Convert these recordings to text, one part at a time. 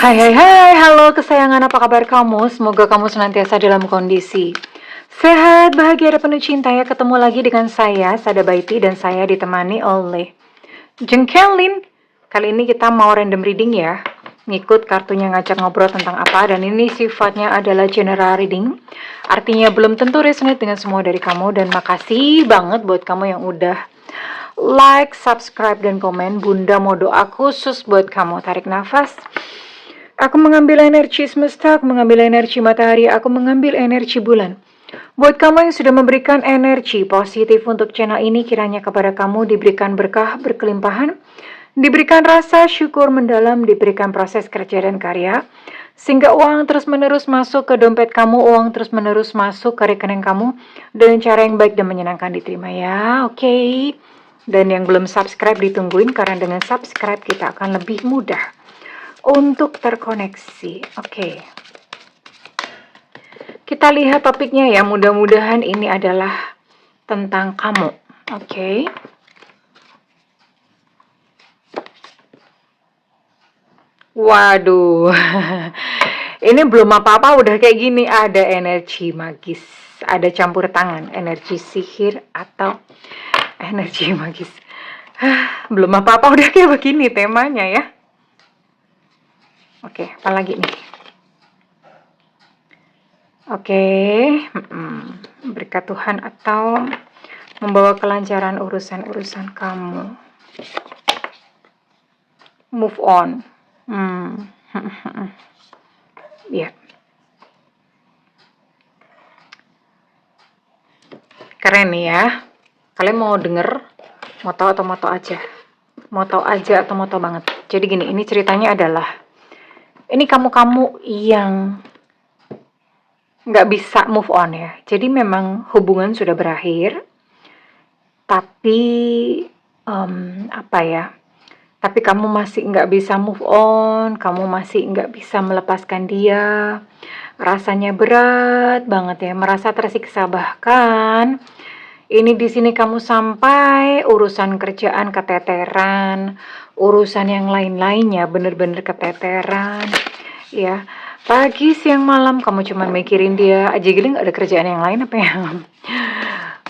Hai hai hai, halo kesayangan, apa kabar kamu? Semoga kamu senantiasa dalam kondisi sehat, bahagia, dan penuh cinta ya. Ketemu lagi dengan saya, Sada Baiti, dan saya ditemani oleh Jengkelin. Kali ini kita mau random reading ya. Ngikut kartunya ngajak ngobrol tentang apa, dan ini sifatnya adalah general reading. Artinya belum tentu resonate dengan semua dari kamu, dan makasih banget buat kamu yang udah like, subscribe, dan komen. Bunda mau doa khusus buat kamu. Tarik nafas. Aku mengambil energi semesta, aku mengambil energi matahari, aku mengambil energi bulan. Buat kamu yang sudah memberikan energi positif untuk channel ini, kiranya kepada kamu diberikan berkah berkelimpahan, diberikan rasa syukur mendalam, diberikan proses kerja dan karya, sehingga uang terus-menerus masuk ke dompet kamu, uang terus-menerus masuk ke rekening kamu, dengan cara yang baik dan menyenangkan diterima ya, oke? Dan yang belum subscribe ditungguin, karena dengan subscribe kita akan lebih mudah untuk terkoneksi. Oke. Kita lihat topiknya ya. Mudah-mudahan ini adalah tentang kamu. Oke. Waduh. Ini belum apa-apa udah kayak gini. Ada energi magis. Ada campur tangan. Energi sihir atau energi magis. Belum apa-apa udah kayak begini temanya ya. Oke, apa lagi nih? Oke, berkat Tuhan atau membawa kelancaran urusan-urusan kamu. Move on. Ya. Keren nih ya. Kalian mau denger, mau tahu atau mau tahu aja? Mau tahu aja atau mau tahu banget? Jadi gini, ini ceritanya adalah, ini kamu-kamu yang nggak bisa move on ya. Jadi memang hubungan sudah berakhir, tapi apa ya? Tapi kamu masih nggak bisa move on, kamu masih nggak bisa melepaskan dia. Rasanya berat banget ya, merasa tersiksa, bahkan ini di sini kamu sampai urusan kerjaan keteteran, urusan yang lain-lainnya bener-bener keteteran ya. Pagi, siang, malam kamu cuma mikirin dia aja, gini nggak ada kerjaan yang lain apa ya?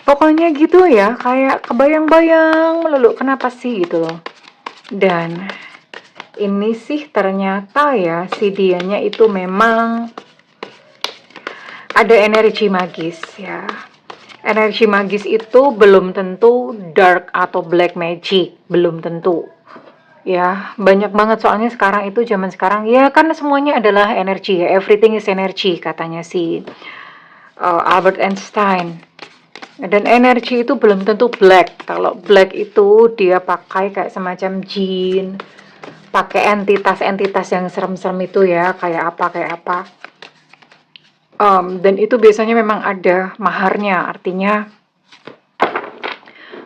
Pokoknya gitu ya, kayak kebayang-bayang melulu, kenapa sih gitu loh. Dan ini sih ternyata ya, si dianya itu memang ada energi magis ya. Energi magis itu belum tentu dark atau black magic, belum tentu. Ya, banyak banget soalnya sekarang itu, zaman sekarang ya, karena semuanya adalah energi ya, everything is energy katanya si Albert Einstein. Dan energi itu belum tentu black. Kalau black itu dia pakai kayak semacam jin, pakai entitas-entitas yang serem-serem itu ya, kayak apa. Dan itu biasanya memang ada maharnya, artinya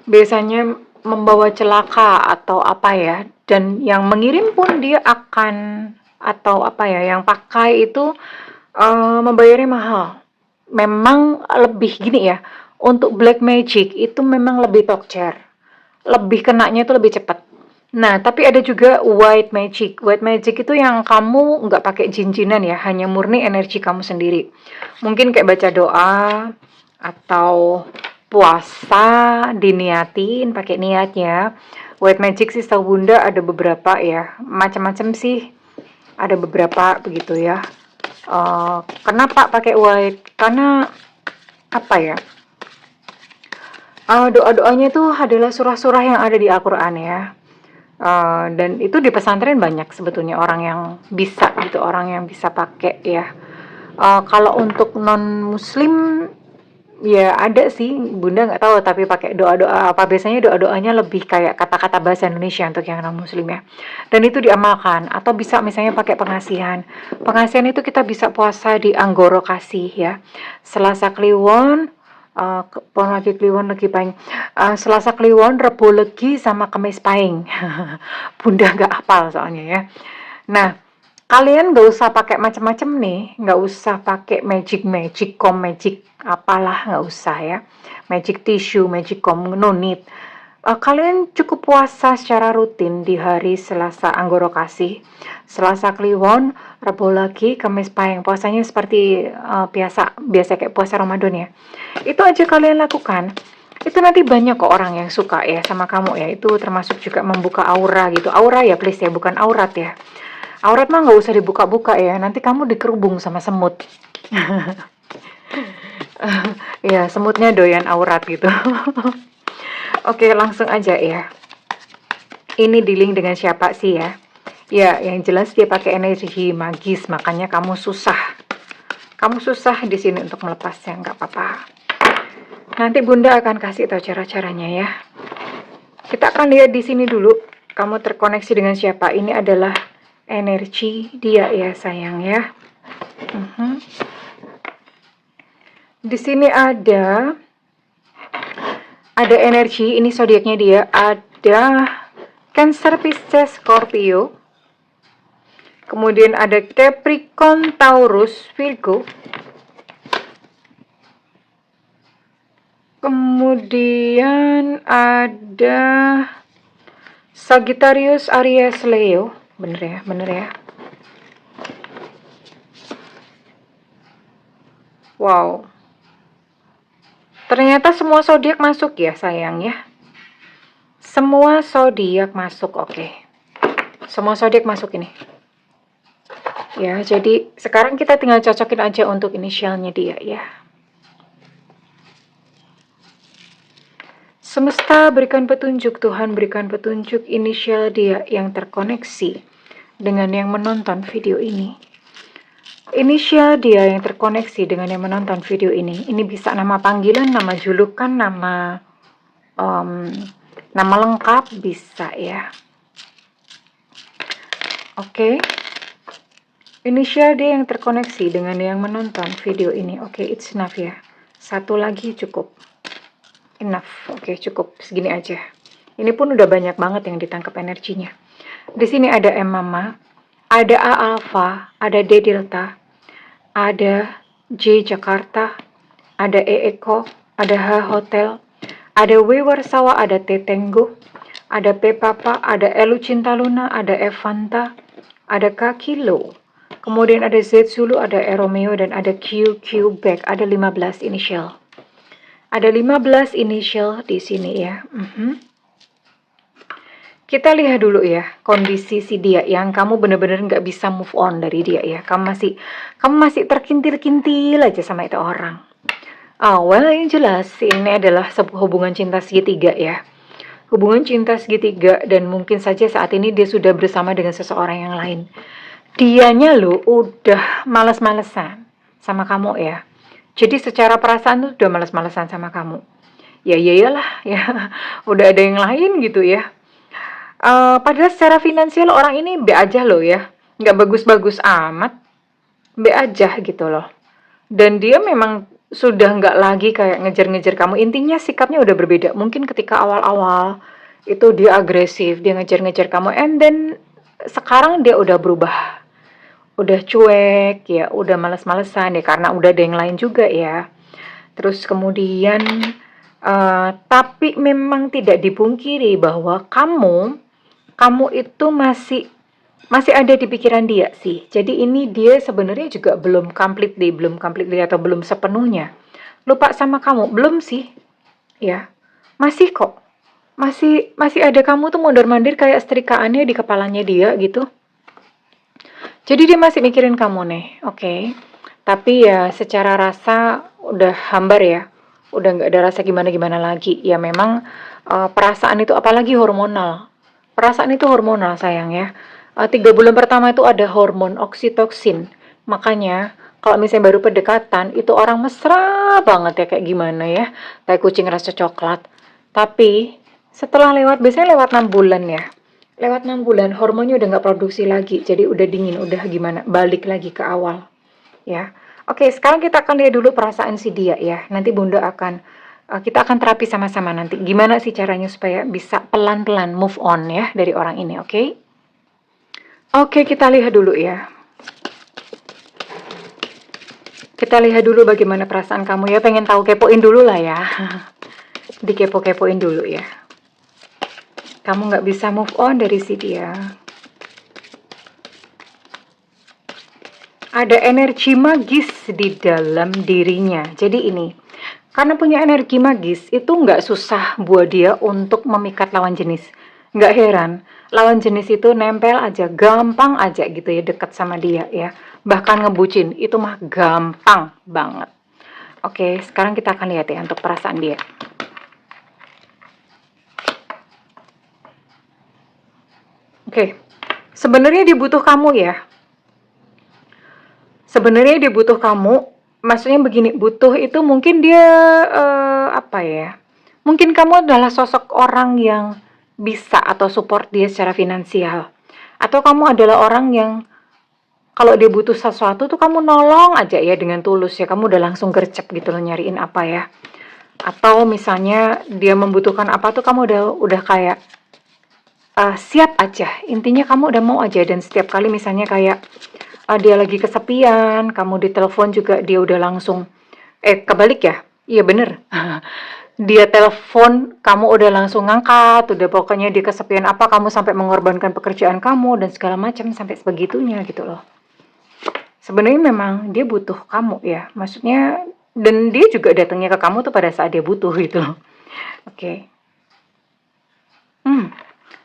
biasanya membawa celaka atau apa ya, dan yang mengirim pun dia akan, atau apa ya, yang pakai itu membayarnya mahal. Memang lebih gini ya, untuk black magic itu memang lebih tokcer, lebih kenanya itu lebih cepat. Nah, tapi ada juga white magic. White magic itu yang kamu nggak pakai jin-jinan ya, hanya murni energi kamu sendiri. Mungkin kayak baca doa atau puasa diniatin pakai niatnya. White magic sih tahu Bunda ada beberapa ya, macam-macam sih, ada beberapa begitu ya. Kenapa pakai white? Karena apa ya? Doa-doanya itu adalah surah-surah yang ada di Al-Quran ya. Dan itu di pesantren banyak sebetulnya orang yang bisa gitu, orang yang bisa pakai ya. Kalau untuk non muslim ya ada sih, Bunda nggak tahu, tapi pakai doa-doa apa, biasanya doa-doanya lebih kayak kata-kata bahasa Indonesia untuk yang non muslim ya. Dan itu diamalkan, atau bisa misalnya pakai pengasihan. Pengasihan itu kita bisa puasa di Anggoro Kasih ya. Selasa Kliwon, lagi Kliwon lagi Paing. Selasa Kliwon, Rebo Legi, sama Kamis Paing. Bunda nggak hafal soalnya ya. Nah, kalian nggak usah pakai macam-macam nih, nggak usah pakai magic com magic apalah, nggak usah ya. Magic tissue, magic com, no need. Kalian cukup puasa secara rutin di hari Selasa Anggoro Kasih, Selasa Kliwon, Rabu lagi, Kamis Pahing. Puasanya seperti biasa kayak puasa Ramadan ya. Itu aja kalian lakukan. Itu nanti banyak kok orang yang suka ya sama kamu ya. Itu termasuk juga membuka aura gitu. Aura ya please ya, bukan aurat ya. Aurat mah nggak usah dibuka-buka ya. Nanti kamu dikerubung sama semut. Ya, semutnya doyan aurat gitu. Oke, langsung aja ya. Ini dealing dengan siapa sih ya? Ya, yang jelas dia pakai energi magis, makanya kamu susah. Kamu susah di sini untuk melepasnya, nggak apa-apa. Nanti Bunda akan kasih tahu cara-caranya ya. Kita akan lihat di sini dulu. Kamu terkoneksi dengan siapa? Ini adalah energi dia ya sayang ya. Di sini ada energi, ini zodiaknya dia, ada Cancer, Pisces, Scorpio. Kemudian ada Capricorn, Taurus, Virgo. Kemudian ada Sagittarius, Aries, Leo. Bener ya, bener ya. Wow. Ternyata semua zodiak masuk ya sayang ya. Semua zodiak masuk, oke. Semua zodiak masuk ini. Ya, jadi sekarang kita tinggal cocokin aja untuk inisialnya dia ya. Semesta berikan petunjuk, Tuhan berikan petunjuk inisial dia yang terkoneksi dengan yang menonton video ini. Inisial dia yang terkoneksi dengan yang menonton video ini. Ini bisa nama panggilan, nama julukan, nama lengkap bisa ya. Oke. Inisial dia yang terkoneksi dengan yang menonton video ini. Oke, it's enough ya. Satu lagi cukup. Enough. Oke, cukup segini aja. Ini pun udah banyak banget yang ditangkap energinya. Di sini ada M Mama, ada A Alpha, ada D Delta, ada J Jakarta, ada E Eko, ada H Hotel, ada W Warsawa, ada T Tenggo, ada P Papa, ada Elu Cinta Luna, ada F Fanta, ada K Kilo, kemudian ada Z Zulu, ada E Romeo, dan ada Q Back. Ada 15 inisial. Ada 15 inisial di sini ya. Kita lihat dulu ya kondisi si dia yang kamu bener-bener nggak bisa move on dari dia ya. Kamu masih terkintil-kintil aja sama itu orang. Well, yang jelas ini adalah sebuah hubungan cinta segitiga ya. Hubungan cinta segitiga, dan mungkin saja saat ini dia sudah bersama dengan seseorang yang lain. Dianya lo udah males-malesan sama kamu ya. Jadi secara perasaan tuh udah males-malesan sama kamu. Ya iyalah ya, udah ada yang lain gitu ya. Padahal secara finansial orang ini B aja loh ya, nggak bagus-bagus amat, B aja gitu loh. Dan dia memang sudah nggak lagi kayak ngejar-ngejar kamu. Intinya sikapnya udah berbeda. Mungkin ketika awal-awal itu dia agresif, dia ngejar-ngejar kamu, and then sekarang dia udah berubah, udah cuek ya, udah males-malesan ya karena udah ada yang lain juga ya. Terus kemudian tapi memang tidak dipungkiri bahwa kamu itu masih ada di pikiran dia sih. Jadi ini dia sebenarnya juga belum completely atau belum sepenuhnya lupa sama kamu, belum sih. Ya, masih kok. Masih ada kamu tuh mondar-mandir kayak setrikaannya di kepalanya dia gitu. Jadi dia masih mikirin kamu nih, oke. Tapi ya secara rasa udah hambar ya. Udah nggak ada rasa gimana-gimana lagi. Ya memang perasaan itu apalagi hormonal. Perasaan itu hormonal sayang ya. 3 bulan pertama itu ada hormon oksitoksin. Makanya kalau misalnya baru pendekatan itu orang mesra banget ya kayak gimana ya. Kayak kucing rasa coklat. Tapi setelah biasanya lewat 6 bulan ya. Lewat 6 bulan hormonnya udah nggak produksi lagi. Jadi udah dingin, udah gimana, balik lagi ke awal. Ya. Oke, sekarang kita akan lihat dulu perasaan si dia ya. Nanti Bunda kita akan terapi sama-sama nanti. Gimana sih caranya supaya bisa pelan-pelan move on ya dari orang ini, oke? Oke, kita lihat dulu ya. Kita lihat dulu bagaimana perasaan kamu ya. Pengen tahu, kepoin dulu lah ya. Dikepo-kepoin dulu ya. Kamu nggak bisa move on dari si dia. Ada energi magis di dalam dirinya. Jadi ini, karena punya energi magis, itu nggak susah buat dia untuk memikat lawan jenis. Nggak heran, lawan jenis itu nempel aja, gampang aja gitu ya, deket sama dia ya. Bahkan ngebucin, itu mah gampang banget. Oke, sekarang kita akan lihat ya untuk perasaan dia. Oke, sebenarnya dia butuh kamu ya. Sebenarnya dia butuh kamu. Maksudnya begini, butuh itu mungkin dia apa ya? Mungkin kamu adalah sosok orang yang bisa atau support dia secara finansial. Atau kamu adalah orang yang kalau dia butuh sesuatu tuh kamu nolong aja ya dengan tulus ya. Kamu udah langsung gercep gitu loh nyariin apa ya. Atau misalnya dia membutuhkan apa tuh kamu udah kayak siap aja. Intinya kamu udah mau aja, dan setiap kali misalnya kayak dia lagi kesepian, kamu ditelepon juga dia udah langsung kebalik ya. Iya bener. Dia telepon, kamu udah langsung ngangkat, udah pokoknya dia kesepian apa, kamu sampai mengorbankan pekerjaan kamu dan segala macam sampai sebegitunya gitu loh. Sebenarnya memang dia butuh kamu ya, maksudnya, dan dia juga datangnya ke kamu tuh pada saat dia butuh gitu loh. Oke.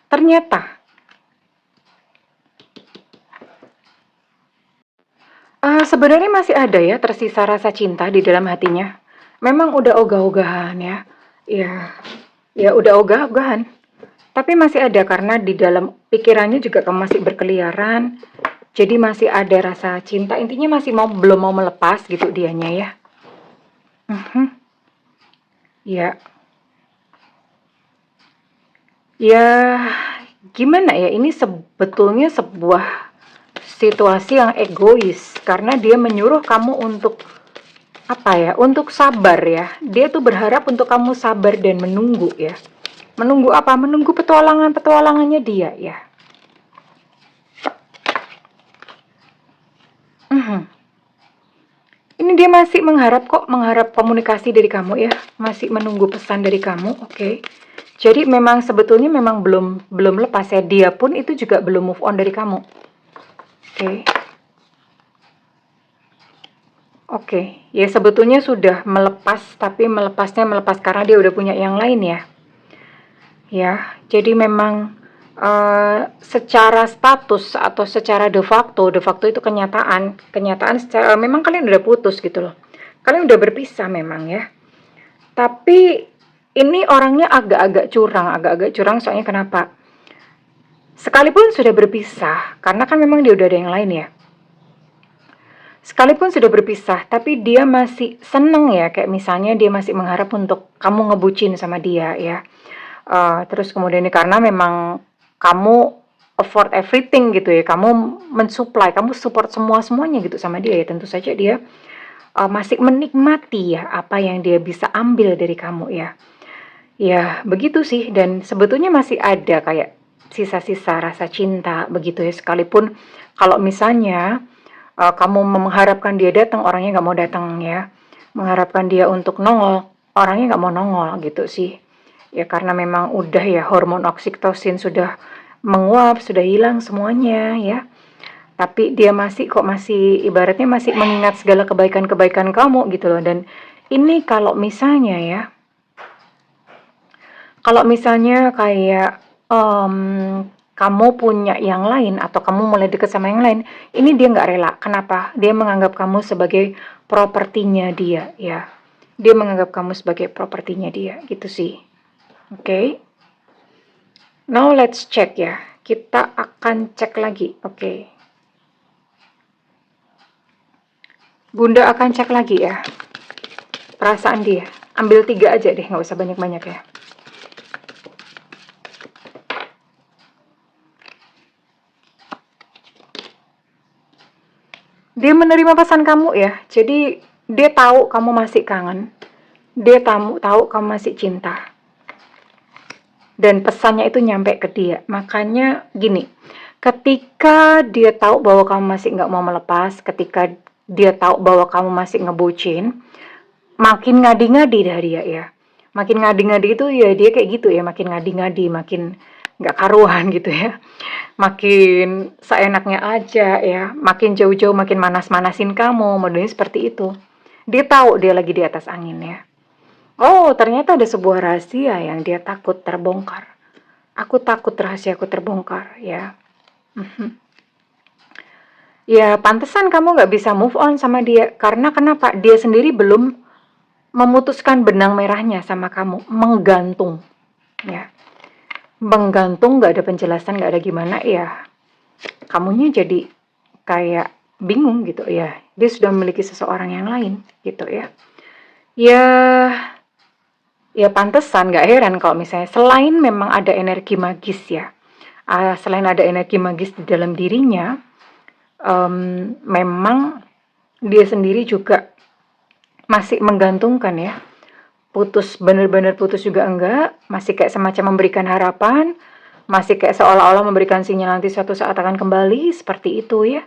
Ternyata sebenarnya masih ada ya tersisa rasa cinta di dalam hatinya. Memang udah ogah-ogahan ya. Ya, ya udah ogah-ogahan. Tapi masih ada karena di dalam pikirannya juga kamu masih berkeliaran. Jadi masih ada rasa cinta. Intinya masih belum mau melepas gitu dianya ya. Ya, ya gimana ya? Ini sebetulnya sebuah situasi yang egois karena dia menyuruh kamu untuk apa ya? Untuk sabar ya. Dia tuh berharap untuk kamu sabar dan menunggu ya. Menunggu apa? Menunggu petualangannya dia ya. Ini dia masih mengharap komunikasi dari kamu ya. Masih menunggu pesan dari kamu, oke. Jadi memang sebetulnya memang belum lepas ya. Dia pun itu juga belum move on dari kamu. Oke. Oke, ya sebetulnya sudah melepas, tapi melepas karena dia udah punya yang lain ya. Ya, jadi memang secara status atau secara de facto itu kenyataan secara memang kalian udah putus gitu loh. Kalian udah berpisah memang ya. Tapi ini orangnya agak-agak curang soalnya kenapa? Sekalipun sudah berpisah, karena kan memang dia udah ada yang lain ya. Sekalipun sudah berpisah, tapi dia masih seneng ya, kayak misalnya dia masih mengharap untuk kamu ngebucin sama dia ya. Terus kemudian ini karena memang kamu afford everything gitu ya, kamu mensupply, kamu support semuanya gitu sama dia ya, tentu saja dia masih menikmati ya apa yang dia bisa ambil dari kamu ya. Ya begitu sih, dan sebetulnya masih ada kayak sisa-sisa rasa cinta begitu ya, sekalipun kalau misalnya kamu mengharapkan dia datang, orangnya nggak mau datang ya. Mengharapkan dia untuk nongol, orangnya nggak mau nongol gitu sih. Ya karena memang udah ya hormon oksitosin sudah menguap, sudah hilang semuanya ya. Tapi dia masih ibaratnya masih mengingat segala kebaikan-kebaikan kamu gitu loh. Dan ini kalau misalnya ya, kalau misalnya kayak kamu punya yang lain atau kamu mulai deket sama yang lain, ini dia nggak rela. Kenapa? Dia menganggap kamu sebagai propertinya dia, ya. Dia menganggap kamu sebagai propertinya dia, gitu sih. Oke. Now let's check ya. Kita akan cek lagi, oke. Bunda akan cek lagi ya. Perasaan dia. Ambil 3 aja deh, nggak usah banyak-banyak ya. Dia menerima pesan kamu ya. Jadi dia tahu kamu masih kangen. Dia tahu kamu masih cinta. Dan pesannya itu nyampe ke dia. Makanya gini, ketika dia tahu bahwa kamu masih nggak mau melepas, ketika dia tahu bahwa kamu masih ngebucin, makin ngadi-ngadi dah dia ya. Makin ngadi-ngadi itu ya dia kayak gitu ya, makin ngadi-ngadi, makin nggak karuan gitu ya. Makin seenaknya aja ya, makin jauh-jauh makin manas-manasin kamu, modelnya seperti itu. Dia tahu dia lagi di atas angin ya. Oh, ternyata ada sebuah rahasia yang dia takut terbongkar. Aku takut rahasiaku terbongkar ya. Mhm. Ya, pantesan kamu nggak bisa move on sama dia. Karena kenapa? Dia sendiri belum memutuskan benang merahnya sama kamu. Menggantung. Ya. Menggantung, nggak ada penjelasan, nggak ada gimana ya. Kamunya jadi kayak bingung gitu ya. Dia sudah memiliki seseorang yang lain gitu ya. Ya, ya pantesan, nggak heran kalau misalnya selain memang ada energi magis ya. Selain ada energi magis di dalam dirinya, memang dia sendiri juga masih menggantungkan ya. Putus, benar-benar putus juga enggak, masih kayak semacam memberikan harapan, masih kayak seolah-olah memberikan sinyal nanti suatu saat akan kembali, seperti itu ya.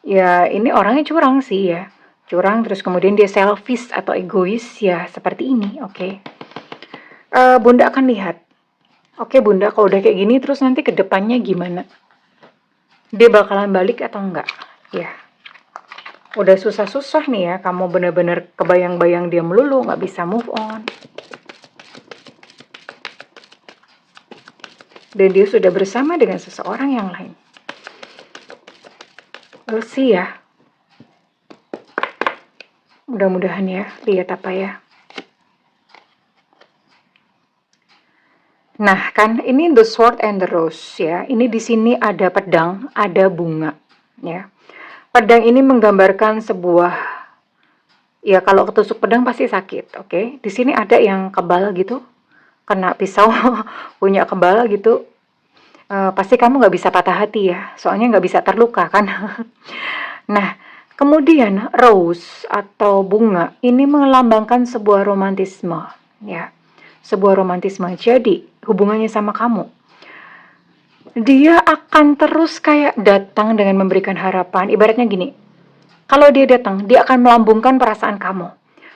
Ya, ini orangnya curang sih ya. Curang, terus kemudian dia selfish atau egois ya, seperti ini, oke. Bunda akan lihat. Oke Bunda, kalau udah kayak gini terus nanti ke depannya gimana? Dia bakalan balik atau enggak? Ya, udah susah-susah nih ya, kamu bener-bener kebayang-bayang dia melulu, nggak bisa move on. Dan dia sudah bersama dengan seseorang yang lain. We'll see ya. Mudah-mudahan ya, lihat apa ya. Nah, kan ini the sword and the rose ya. Ini di sini ada pedang, ada bunga ya. Pedang ini menggambarkan sebuah, ya kalau ketusuk pedang pasti sakit, oke. Di sini ada yang kebal gitu, kena pisau punya kebal gitu. Pasti kamu nggak bisa patah hati ya, soalnya nggak bisa terluka kan. Nah, kemudian rose atau bunga ini melambangkan sebuah romantisme ya, sebuah romantisme. Jadi hubungannya sama kamu, dia akan terus kayak datang dengan memberikan harapan. Ibaratnya gini, kalau dia datang, dia akan melambungkan perasaan kamu.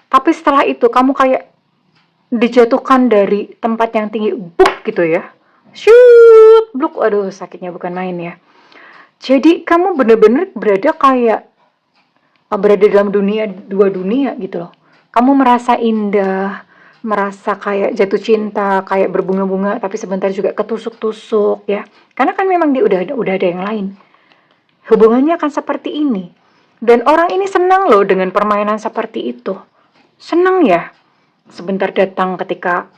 Tapi setelah itu kamu kayak dijatuhkan dari tempat yang tinggi, buk gitu ya. Shoot, bluk, aduh sakitnya bukan main ya. Jadi kamu bener-bener berada kayak berada dalam dua dunia gitu loh. Kamu merasa indah, merasa kayak jatuh cinta, kayak berbunga-bunga, tapi sebentar juga ketusuk-tusuk ya. Karena kan memang dia udah ada yang lain. Hubungannya akan seperti ini. Dan orang ini senang loh dengan permainan seperti itu. Senang ya. Sebentar datang ketika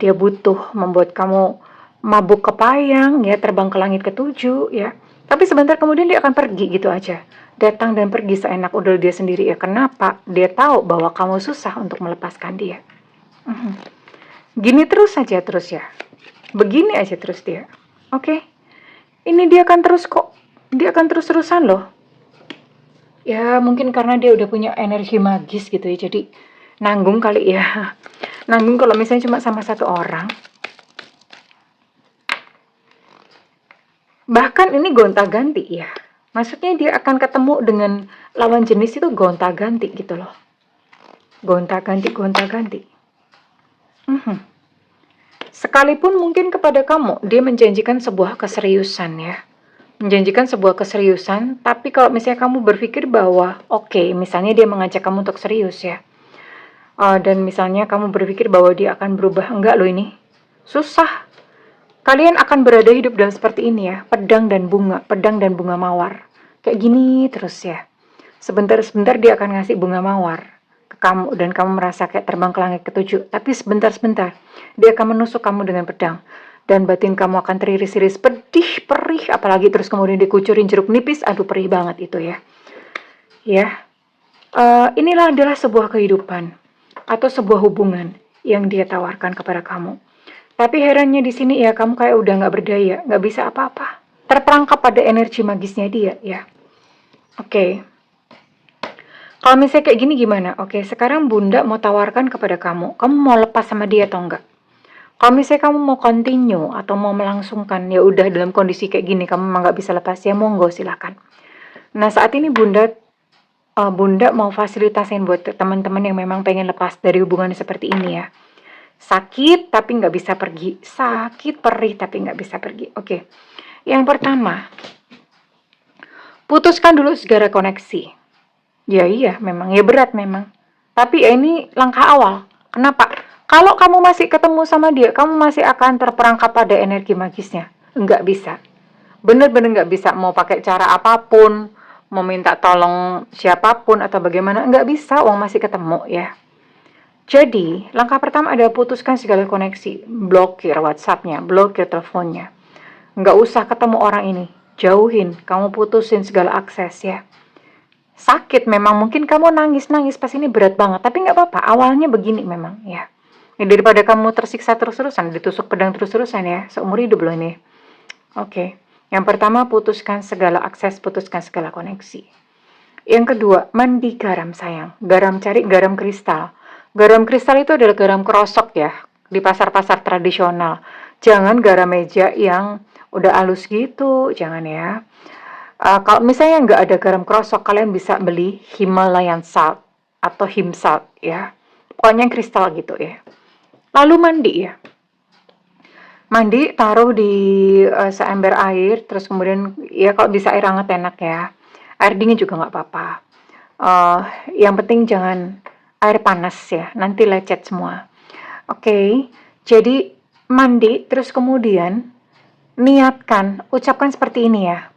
dia butuh membuat kamu mabuk kepayang ya, terbang ke langit ketujuh ya. Tapi sebentar kemudian dia akan pergi gitu aja. Datang dan pergi seenak udel dia sendiri ya. Kenapa? Dia tahu bahwa kamu susah untuk melepaskan dia. Gini terus saja terus ya. Begini aja terus dia. Oke. Ini dia akan terus kok. Dia akan terus-terusan loh. Ya mungkin karena dia udah punya energi magis gitu ya. Jadi nanggung kali ya. Nanggung kalau misalnya cuma sama satu orang. Bahkan ini gonta-ganti ya. Maksudnya dia akan ketemu dengan lawan jenis itu gonta-ganti gitu loh. Gonta-ganti, gonta-ganti. Sekalipun mungkin kepada kamu, dia menjanjikan sebuah keseriusan ya. Menjanjikan sebuah keseriusan, tapi kalau misalnya kamu berpikir bahwa, oke, misalnya dia mengajak kamu untuk serius ya. Dan misalnya kamu berpikir bahwa dia akan berubah, enggak loh ini. Susah. Kalian akan berada hidup dalam seperti ini ya, pedang dan bunga mawar. Kayak gini terus ya. Sebentar-sebentar dia akan ngasih bunga mawar ke kamu dan kamu merasa kayak terbang ke langit ketujuh. Tapi sebentar-sebentar dia akan menusuk kamu dengan pedang. Dan batin kamu akan teriris-iris, pedih, perih, apalagi terus kemudian dikucurin jeruk nipis, aduh perih banget itu ya. Ya, inilah adalah sebuah kehidupan atau sebuah hubungan yang dia tawarkan kepada kamu. Tapi herannya di sini ya kamu kayak udah nggak berdaya, nggak bisa apa-apa. Terperangkap pada energi magisnya dia ya. Oke. Kalau misalnya kayak gini gimana? Oke, sekarang Bunda mau tawarkan kepada kamu, kamu mau lepas sama dia atau enggak? Kalau misalnya kamu mau continue atau mau melangsungkan, ya udah dalam kondisi kayak gini kamu memang nggak bisa lepas, ya monggo silahkan. Nah saat ini Bunda mau fasilitasin buat teman-teman yang memang pengen lepas dari hubungan seperti ini ya. Sakit tapi nggak bisa pergi. Sakit perih tapi nggak bisa pergi. Oke. Yang pertama, putuskan dulu segala koneksi. Ya iya, memang ya berat memang. Tapi ya ini langkah awal. Kenapa? Kalau kamu masih ketemu sama dia, kamu masih akan terperangkap pada energi magisnya. Nggak bisa. Bener-bener nggak bisa. Mau pakai cara apapun, mau minta tolong siapapun atau bagaimana, nggak bisa. Uang masih ketemu ya. Jadi, langkah pertama adalah putuskan segala koneksi. Blokir WhatsApp-nya, blokir teleponnya. Nggak usah ketemu orang ini. Jauhin, kamu putusin segala akses ya. Sakit memang, mungkin kamu nangis-nangis pas ini berat banget, tapi nggak apa-apa, awalnya begini memang ya. Daripada kamu tersiksa terus-terusan, ditusuk pedang terus-terusan ya, seumur hidup loh ini. Oke, yang pertama putuskan segala akses, putuskan segala koneksi. Yang kedua, mandi garam sayang. Garam, cari garam kristal. Garam kristal itu adalah garam kerosok ya, di pasar-pasar tradisional. Jangan garam meja yang udah halus gitu, jangan ya. Kalau misalnya nggak ada garam kerosok, kalian bisa beli Himalayan salt atau Him salt ya. Pokoknya yang kristal gitu ya. Lalu mandi ya. Mandi, taruh di seember air, terus kemudian ya kalau bisa air hangat enak ya. Air dingin juga nggak apa-apa. Yang penting jangan air panas ya, nanti lecet semua. Oke, jadi mandi, terus kemudian niatkan, ucapkan seperti ini ya.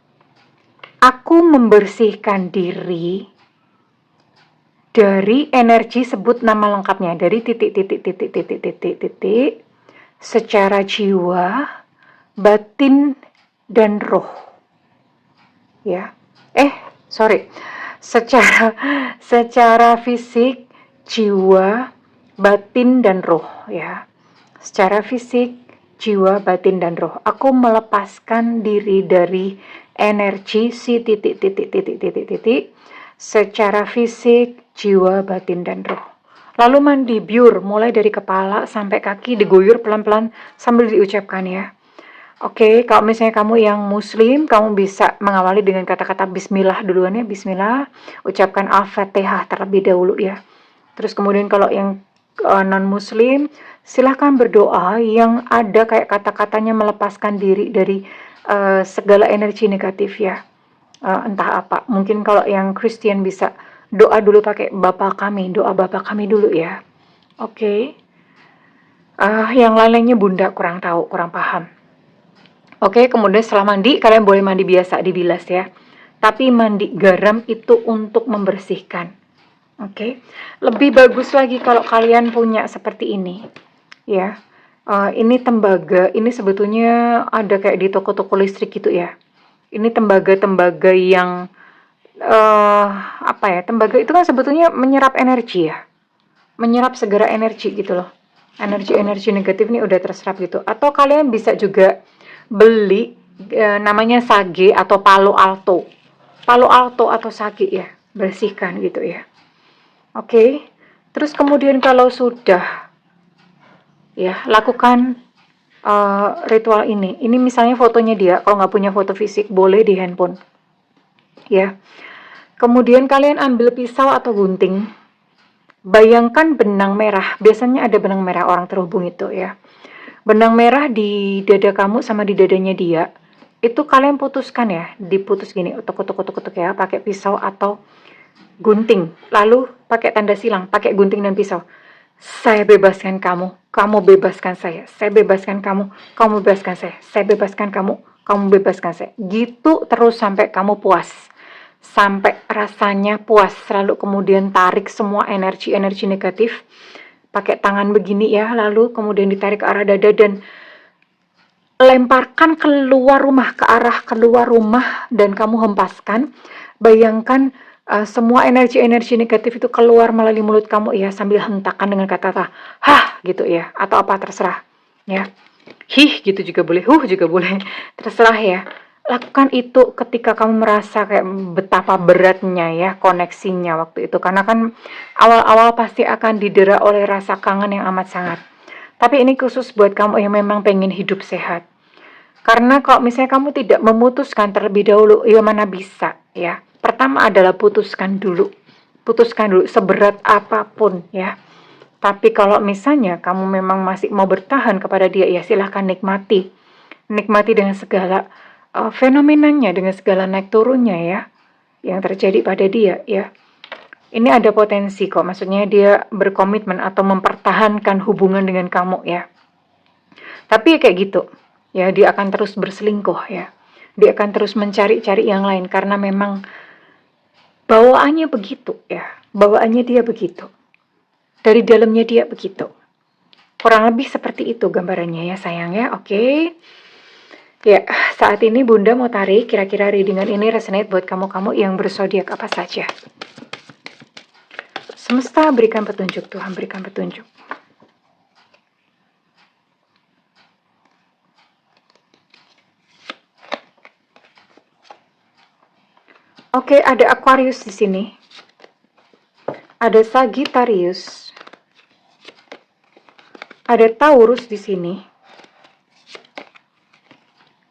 Aku membersihkan diri dari energi, sebut nama lengkapnya, dari titik secara jiwa, batin, dan roh. Ya. Sorry. Secara fisik, jiwa, batin, dan roh ya. Secara fisik, jiwa, batin, dan roh. Aku melepaskan diri dari energi si titik secara fisik, jiwa, batin, dan roh. Lalu mandi biur, mulai dari kepala sampai kaki, diguyur pelan-pelan sambil diucapkan ya. Oke, kalau misalnya kamu yang muslim, kamu bisa mengawali dengan kata-kata bismillah duluan ya, bismillah, ucapkan al-fatihah terlebih dahulu ya. Terus kemudian kalau yang non-muslim, silahkan berdoa yang ada kayak kata-katanya melepaskan diri dari segala energi negatif ya. Entah apa, mungkin kalau yang Kristen bisa doa dulu pakai Bapa kami, doa Bapa kami dulu ya. Oke. Yang lainnya bunda kurang tahu, kurang paham. Oke, kemudian setelah mandi, kalian boleh mandi biasa, dibilas ya. Tapi mandi garam itu untuk membersihkan. Oke, lebih bagus lagi kalau kalian punya seperti ini. Ya, ini tembaga, ini sebetulnya ada kayak di toko-toko listrik gitu ya. Ini tembaga-tembaga yang, tembaga itu kan sebetulnya menyerap energi ya. Menyerap segera energi gitu loh. Energi-energi negatif ini udah terserap gitu. Atau kalian bisa juga beli namanya sage atau palo alto. Palo alto atau sage ya, bersihkan gitu ya. Oke. Terus kemudian kalau sudah ya, lakukan ritual ini. Ini misalnya fotonya dia, kalau nggak punya foto fisik boleh di handphone. Ya. Kemudian kalian ambil pisau atau gunting. Bayangkan benang merah. Biasanya ada benang merah orang terhubung itu ya. Benang merah di dada kamu sama di dadanya dia, itu kalian putuskan ya, diputus gini, utuk-utuk ya, pakai pisau atau gunting. Lalu pakai tanda silang, pakai gunting dan pisau. Saya bebaskan kamu, kamu bebaskan saya bebaskan kamu, kamu bebaskan saya bebaskan kamu, kamu bebaskan saya. Gitu terus sampai kamu puas. Sampai rasanya puas, selalu kemudian tarik semua energi-energi negatif. Pakai tangan begini ya, lalu kemudian ditarik ke arah dada dan lemparkan keluar rumah, ke arah keluar rumah dan kamu hempaskan. Bayangkan semua energi-energi negatif itu keluar melalui mulut kamu ya, sambil hentakan dengan kata-kata hah gitu ya, atau apa terserah ya. Hih gitu juga boleh, juga boleh, terserah ya. Lakukan itu ketika kamu merasa kayak betapa beratnya ya koneksinya waktu itu. Karena kan awal-awal pasti akan didera oleh rasa kangen yang amat sangat. Tapi ini khusus buat kamu yang memang pengen hidup sehat. Karena kalau misalnya kamu tidak memutuskan terlebih dahulu, ya mana bisa ya. Pertama adalah putuskan dulu. Putuskan dulu seberat apapun ya. Tapi kalau misalnya kamu memang masih mau bertahan kepada dia, ya silahkan nikmati. Nikmati dengan segala fenomenanya, dengan segala naik turunnya ya, yang terjadi pada dia ya. Ini ada potensi kok, maksudnya dia berkomitmen atau mempertahankan hubungan dengan kamu ya. Tapi kayak gitu, ya dia akan terus berselingkuh ya. Dia akan terus mencari-cari yang lain karena memang bawaannya begitu ya. Bawaannya dia begitu. Dari dalamnya dia begitu. Kurang lebih seperti itu gambarannya ya sayang ya, oke. Ya, saat ini Bunda mau tarik kira-kira readingan ini resonate buat kamu-kamu yang berzodiak apa saja. Semesta berikan petunjuk, Tuhan berikan petunjuk. Oke, ada Aquarius di sini. Ada Sagittarius. Ada Taurus di sini.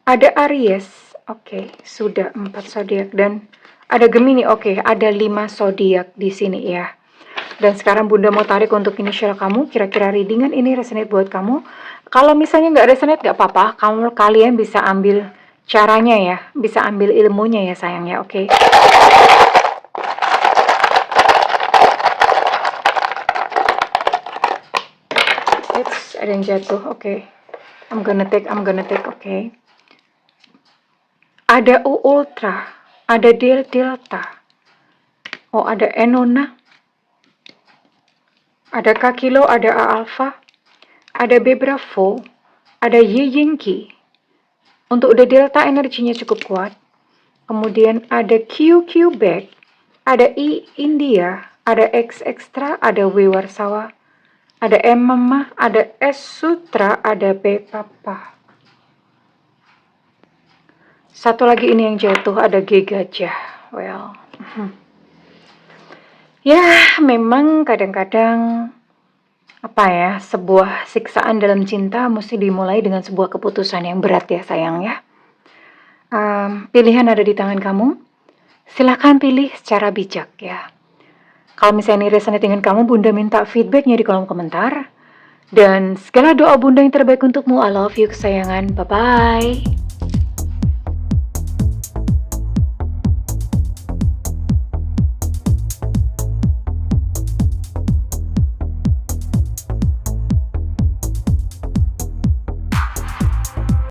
Ada Aries. Oke, sudah 4 zodiak dan ada Gemini. Oke, ada 5 zodiak di sini ya. Dan sekarang Bunda mau tarik untuk inisial kamu. Kira-kira readingan ini resonate buat kamu. Kalau misalnya nggak resonate nggak apa-apa. Kalian bisa ambil caranya ya. Bisa ambil ilmunya ya sayang ya. Oke. Ada yang jatuh. Oke. I'm gonna take. Oke. Ada U Ultra. Ada Delta. Oh, ada Enona. Ada K Kilo, ada A Alpha, ada B Bravo, ada Y Yankee. Untuk the Delta energinya cukup kuat. Kemudian ada Q Quebec, ada I India, ada X Extra, ada W Warsawa, ada M Mama, ada S Sutra, ada P Papa. Satu lagi ini yang jatuh, ada G Gajah. Well, ya memang kadang-kadang apa ya, sebuah siksaan dalam cinta mesti dimulai dengan sebuah keputusan yang berat ya sayang ya. Pilihan ada di tangan kamu. Silahkan pilih secara bijak ya. Kalau misalnya ini resonate dengan kamu, Bunda minta feedbacknya di kolom komentar. Dan segala doa Bunda yang terbaik untukmu. I love you kesayangan. Bye-bye.